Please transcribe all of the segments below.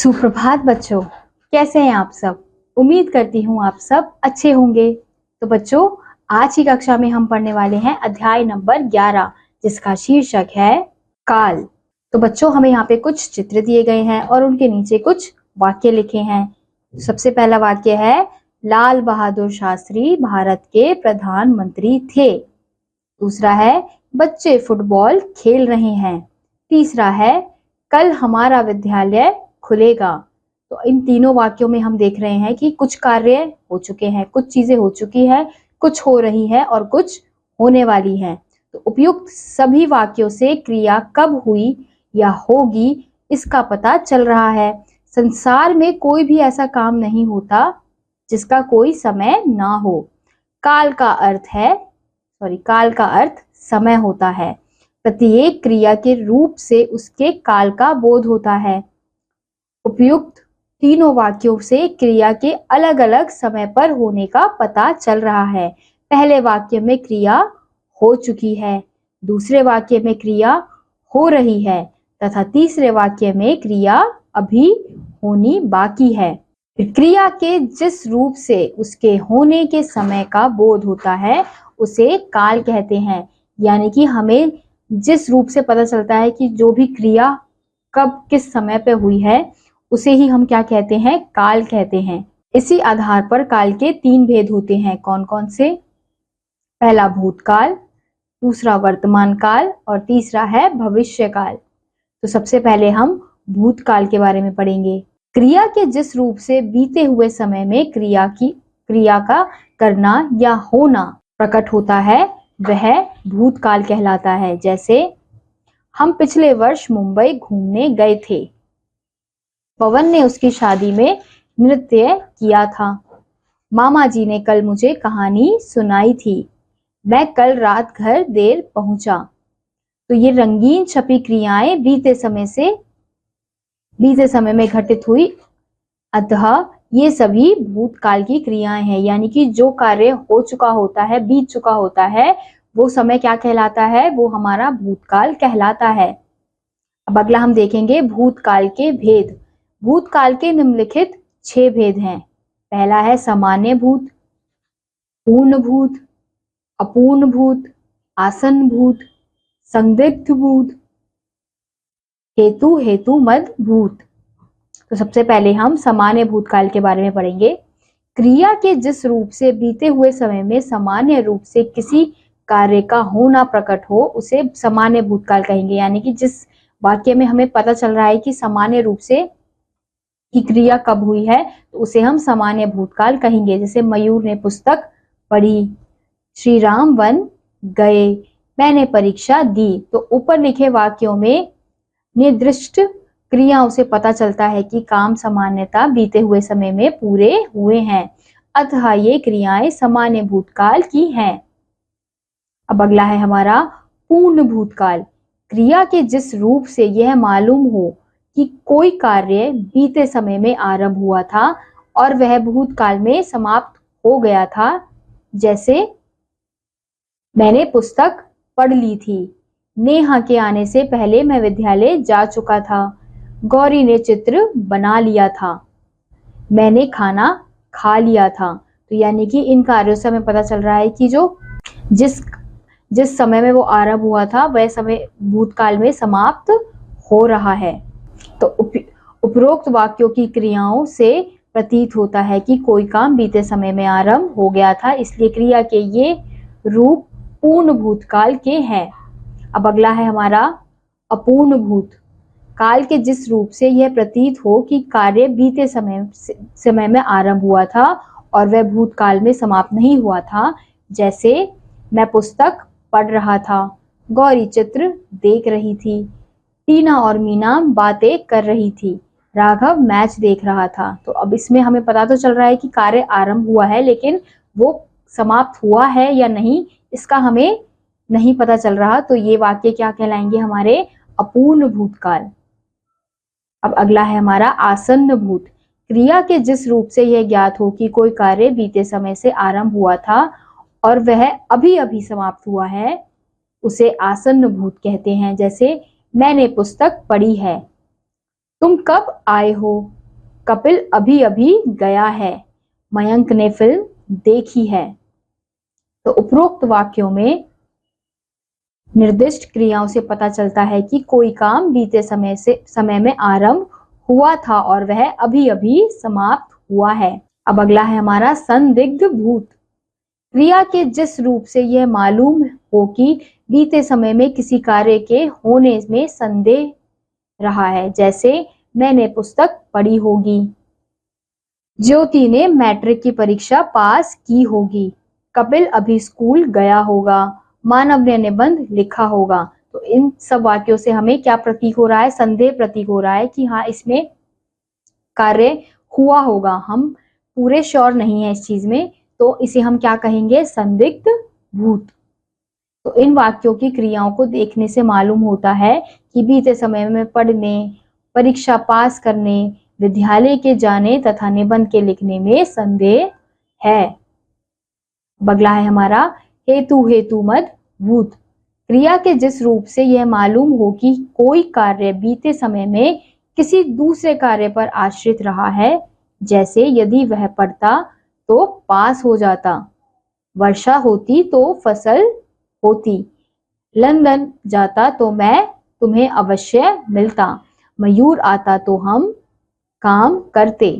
सुप्रभात बच्चों, कैसे हैं आप सब। उम्मीद करती हूँ आप सब अच्छे होंगे। तो बच्चों, आज की कक्षा में हम पढ़ने वाले हैं अध्याय नंबर 11, जिसका शीर्षक है काल। तो बच्चों, हमें यहाँ पे कुछ चित्र दिए गए हैं और उनके नीचे कुछ वाक्य लिखे हैं। सबसे पहला वाक्य है, लाल बहादुर शास्त्री भारत के प्रधानमंत्री थे। दूसरा है, बच्चे फुटबॉल खेल रहे हैं। तीसरा है, कल हमारा विद्यालय खुलेगा। तो इन तीनों वाक्यों में हम देख रहे हैं कि कुछ कार्य हो चुके हैं, कुछ चीजें हो चुकी है, कुछ हो रही है और कुछ होने वाली है। तो उपयुक्त सभी वाक्यों से क्रिया कब हुई या होगी इसका पता चल रहा है। संसार में कोई भी ऐसा काम नहीं होता जिसका कोई समय ना हो। काल का अर्थ समय होता है। प्रत्येक क्रिया के रूप से उसके काल का बोध होता है। उपयुक्त तीनों वाक्यों से क्रिया के अलग अलग समय पर होने का पता चल रहा है। पहले वाक्य में क्रिया हो चुकी है, दूसरे वाक्य में क्रिया हो रही है तथा तीसरे वाक्य में क्रिया अभी होनी बाकी है। क्रिया के जिस रूप से उसके होने के समय का बोध होता है उसे काल कहते हैं। यानी कि हमें जिस रूप से पता चलता है कि जो भी क्रिया कब किस समय पे हुई है उसे ही हम क्या कहते हैं, काल कहते हैं। इसी आधार पर काल के 3 भेद होते हैं। कौन कौन से? पहला भूतकाल, दूसरा वर्तमान काल और तीसरा है भविष्य काल। तो सबसे पहले हम भूतकाल के बारे में पढ़ेंगे। क्रिया के जिस रूप से बीते हुए समय में क्रिया का करना या होना प्रकट होता है वह भूतकाल कहलाता है। जैसे हम पिछले वर्ष मुंबई घूमने गए थे। पवन ने उसकी शादी में नृत्य किया था। मामा जी ने कल मुझे कहानी सुनाई थी। मैं कल रात घर देर पहुंचा। तो ये रंगीन छपी क्रियाएं बीते समय में घटित हुई, अतः ये सभी भूतकाल की क्रियाएं हैं। यानी कि जो कार्य हो चुका होता है, बीत चुका होता है, वो समय क्या कहलाता है? वो हमारा भूतकाल कहलाता है। अब अगला हम देखेंगे भूतकाल के भेद। भूतकाल के निम्नलिखित 6 भेद हैं। पहला है सामान्य भूत, पूर्ण भूत, अपूर्ण भूत, आसन्न भूत, संदिग्ध भूत, हेतुमद भूत। तो सबसे पहले हम सामान्य भूतकाल के बारे में पढ़ेंगे। क्रिया के जिस रूप से बीते हुए समय में सामान्य रूप से किसी कार्य का होना प्रकट हो उसे सामान्य भूतकाल कहेंगे। यानी कि जिस वाक्य में हमें पता चल रहा है कि सामान्य रूप से की क्रिया कब हुई है तो उसे हम सामान्य भूतकाल कहेंगे। जैसे मयूर ने पुस्तक पढ़ी, श्री राम वन गए, मैंने परीक्षा दी। तो ऊपर लिखे वाक्यों में निर्दिष्ट क्रियाओं से पता चलता है कि काम सामान्यतः बीते हुए समय में पूरे हुए हैं, अतः ये क्रियाएं सामान्य भूतकाल की हैं। अब अगला है हमारा पूर्ण भूतकाल। क्रिया के जिस रूप से यह मालूम हो कि कोई कार्य बीते समय में आरंभ हुआ था और वह भूतकाल में समाप्त हो गया था। जैसे मैंने पुस्तक पढ़ ली थी, नेहा के आने से पहले मैं विद्यालय जा चुका था, गौरी ने चित्र बना लिया था, मैंने खाना खा लिया था। तो यानी कि इन कार्यों से हमें पता चल रहा है कि जो जिस समय में वो आरंभ हुआ था वह समय भूतकाल में समाप्त हो रहा है। तो उपरोक्त वाक्यों की क्रियाओं से प्रतीत होता है कि कोई काम बीते समय में आरंभ हो गया था, इसलिए क्रिया के ये रूप पूर्ण भूतकाल के हैं। अब अगला है हमारा अपूर्ण भूत काल के जिस रूप से यह प्रतीत हो कि कार्य बीते समय में आरंभ हुआ था और वह भूतकाल में समाप्त नहीं हुआ था। जैसे मैं पुस्तक पढ़ रहा था, गौरी चित्र देख रही थी, टीना और मीना बातें कर रही थी, राघव मैच देख रहा था। तो अब इसमें हमें पता तो चल रहा है कि कार्य आरंभ हुआ है, लेकिन वो समाप्त हुआ है या नहीं इसका हमें नहीं पता चल रहा। तो ये वाक्य क्या कहलाएंगे? हमारे अपूर्ण भूतकाल। अब अगला है हमारा आसन्न भूत। क्रिया के जिस रूप से यह ज्ञात हो कि कोई कार्य बीते समय से आरंभ हुआ था और वह अभी अभी समाप्त हुआ है उसे आसन्न भूत कहते हैं। जैसे मैंने पुस्तक पढ़ी है। तुम कब आए हो? कपिल अभी अभी गया है। मयंक ने फिल्म देखी है। तो उपरोक्त वाक्यों में निर्दिष्ट क्रियाओं से पता चलता है कि कोई काम बीते समय में आरंभ हुआ था और वह अभी अभी समाप्त हुआ है। अब अगला है हमारा संदिग्ध भूत। क्रिया के जिस रूप से यह मालूम हो कि बीते समय में किसी कार्य के होने में संदेह रहा है, जैसे मैंने पुस्तक पढ़ी होगी, ज्योति ने मैट्रिक की परीक्षा पास की होगी, कपिल अभी स्कूल गया होगा, मानव ने निबंध लिखा होगा। तो इन सब वाक्यों से हमें क्या प्रतीक हो रहा है? संदेह प्रतीक हो रहा है कि हाँ, इसमें कार्य हुआ होगा। हम पूरे श्योर नहीं है इस चीज में, तो इसे हम क्या कहेंगे? संदिग्ध भूत। तो इन वाक्यों की क्रियाओं को देखने से मालूम होता है कि बीते समय में पढ़ने, परीक्षा पास करने, विद्यालय के जाने तथा निबंध के लिखने में संदेह है। अगला है हमारा हेतु हेतुमद भूत। क्रिया के जिस रूप से यह मालूम हो कि कोई कार्य बीते समय में किसी दूसरे कार्य पर आश्रित रहा है, जैसे यदि वह पढ़ता तो पास हो जाता, वर्षा होती तो फसल होती, लंदन जाता तो मैं तुम्हें अवश्य मिलता, मयूर आता तो हम काम करते।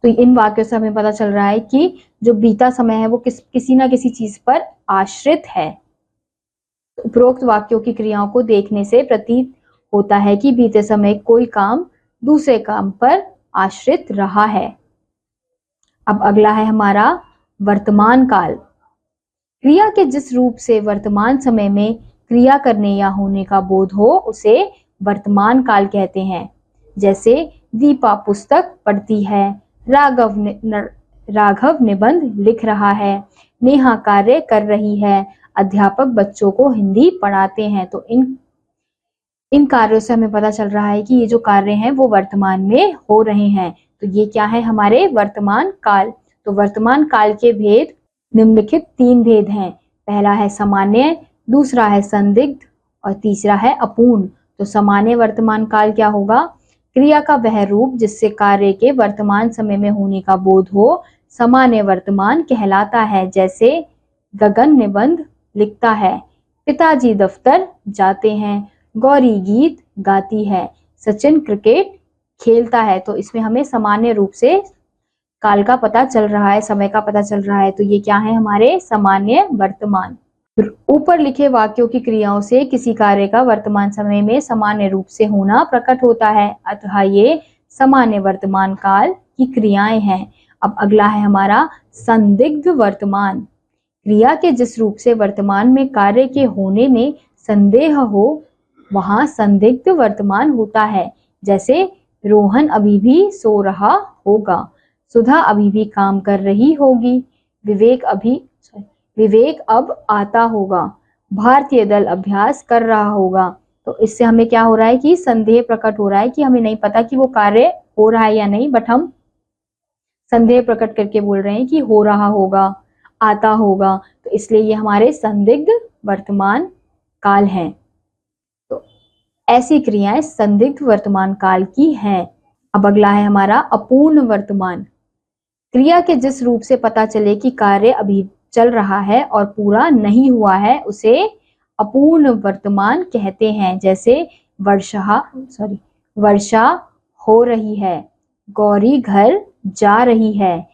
तो इन वाक्यों से हमें पता चल रहा है कि जो बीता समय है वो किसी ना किसी चीज पर आश्रित है। उपरोक्त वाक्यों की क्रियाओं को देखने से प्रतीत होता है कि बीते समय कोई काम दूसरे काम पर आश्रित रहा है। अब अगला है हमारा वर्तमान काल। क्रिया के जिस रूप से वर्तमान समय में क्रिया करने या होने का बोध हो उसे वर्तमान काल कहते हैं। जैसे दीपा पुस्तक पढ़ती है, राघव निबंध लिख रहा है, नेहा कार्य कर रही है, अध्यापक बच्चों को हिंदी पढ़ाते हैं। तो इन कार्यों से हमें पता चल रहा है कि ये जो कार्य हैं वो वर्तमान में हो रहे हैं। तो ये क्या है? हमारे वर्तमान काल। तो वर्तमान काल के भेद निम्नलिखित 3 भेद हैं। पहला है सामान्य, दूसरा है संदिग्ध और तीसरा है अपूर्ण। तो सामान्य वर्तमान काल क्या होगा? क्रिया का वह रूप जिससे कार्य के वर्तमान समय में होने का बोध हो सामान्य वर्तमान कहलाता है। जैसे गगन निबंध लिखता है, पिताजी दफ्तर जाते हैं, गौरी गीत गाती है, सचिन क्रिकेट खेलता है। तो इसमें हमें सामान्य रूप से काल का पता चल रहा है, समय का पता चल रहा है। तो ये क्या है? हमारे सामान्य वर्तमान। ऊपर लिखे वाक्यों की क्रियाओं से किसी कार्य का वर्तमान समय में सामान्य रूप से होना प्रकट होता है, अतः ये सामान्य वर्तमान काल की क्रियाएं हैं। अब अगला है हमारा संदिग्ध वर्तमान। क्रिया के जिस रूप से वर्तमान में कार्य के होने में संदेह हो वहां संदिग्ध वर्तमान होता है। जैसे रोहन अभी भी सो रहा होगा, सुधा अभी भी काम कर रही होगी, विवेक अब आता होगा, भारतीय दल अभ्यास कर रहा होगा। तो इससे हमें क्या हो रहा है कि संदेह प्रकट हो रहा है कि हमें नहीं पता कि वो कार्य हो रहा है या नहीं, बट हम संदेह प्रकट करके बोल रहे हैं कि हो रहा होगा, आता होगा। तो इसलिए ये हमारे संदिग्ध वर्तमान काल हैं। तो ऐसी क्रियाएं संदिग्ध वर्तमान काल की हैं। अब अगला है हमारा अपूर्ण वर्तमान। क्रिया के जिस रूप से पता चले कि कार्य अभी चल रहा है और पूरा नहीं हुआ है उसे अपूर्ण वर्तमान कहते हैं। जैसे वर्षा हो रही है, गौरी घर जा रही है,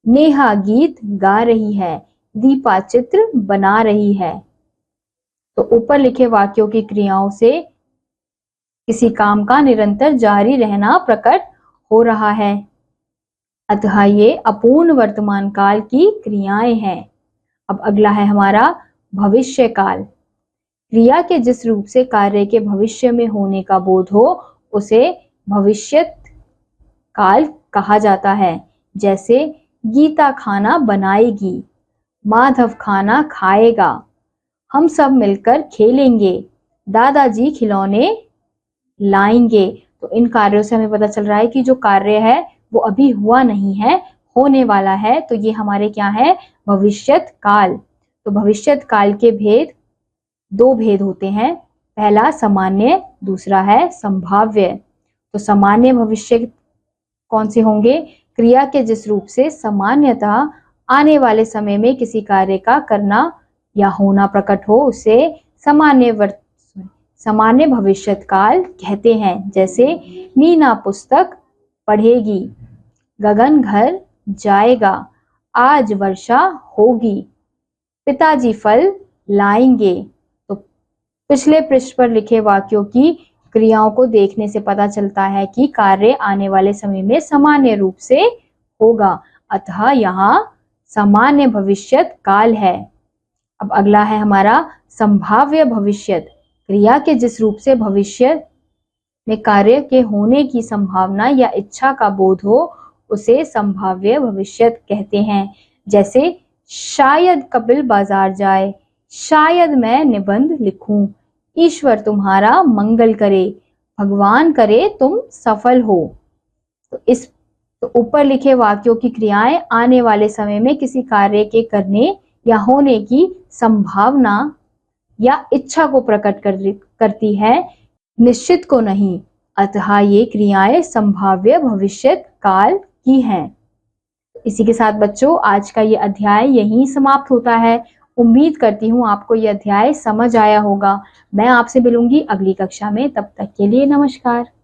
नेहा गीत गा रही है, दीपा चित्र बना रही है। तो ऊपर लिखे वाक्यों की क्रियाओं से किसी काम का निरंतर जारी रहना प्रकट हो रहा है, अतः ये अपूर्ण वर्तमान काल की क्रियाएं हैं। अब अगला है हमारा भविष्य काल। क्रिया के जिस रूप से कार्य के भविष्य में होने का बोध हो उसे भविष्यत काल कहा जाता है। जैसे गीता खाना बनाएगी, माधव खाना खाएगा, हम सब मिलकर खेलेंगे, दादाजी खिलौने लाएंगे। तो इन कार्यों से हमें पता चल रहा है कि जो कार्य है वो अभी हुआ नहीं है, होने वाला है। तो ये हमारे क्या है? भविष्यत काल। तो भविष्यत काल के भेद 2 भेद होते हैं। पहला सामान्य, दूसरा है संभाव्य। तो सामान्य भविष्य कौन से होंगे? क्रिया के जिस रूप से सामान्यतः आने वाले समय में किसी कार्य का करना या होना प्रकट हो उसे सामान्य भविष्यत काल कहते हैं। जैसे मीना पुस्तक पढ़ेगी, गगन घर जाएगा, आज वर्षा होगी, पिताजी फल लाएंगे। तो पिछले पृष्ठ पर लिखे वाक्यों की क्रियाओं को देखने से पता चलता है कि कार्य आने वाले समय में सामान्य रूप से होगा, अतः यहाँ सामान्य भविष्यत काल है। अब अगला है हमारा संभाव्य भविष्यत। क्रिया के जिस रूप से भविष्य में कार्य के होने की संभावना या इच्छा का बोध हो उसे संभाव्य भविष्यत कहते हैं। जैसे शायद कपिल बाजार जाए, शायद मैं निबंध लिखूं, ईश्वर तुम्हारा मंगल करे, भगवान करे तुम सफल हो। तो ऊपर लिखे वाक्यों की क्रियाएं आने वाले समय में किसी कार्य के करने या होने की संभावना या इच्छा को प्रकट करती है, निश्चित को नहीं, अतः ये क्रियाएं संभाव्य भविष्यत काल की हैं। इसी के साथ बच्चों आज का ये अध्याय यहीं समाप्त होता है। उम्मीद करती हूँ आपको ये अध्याय समझ आया होगा। मैं आपसे मिलूंगी अगली कक्षा में, तब तक के लिए नमस्कार।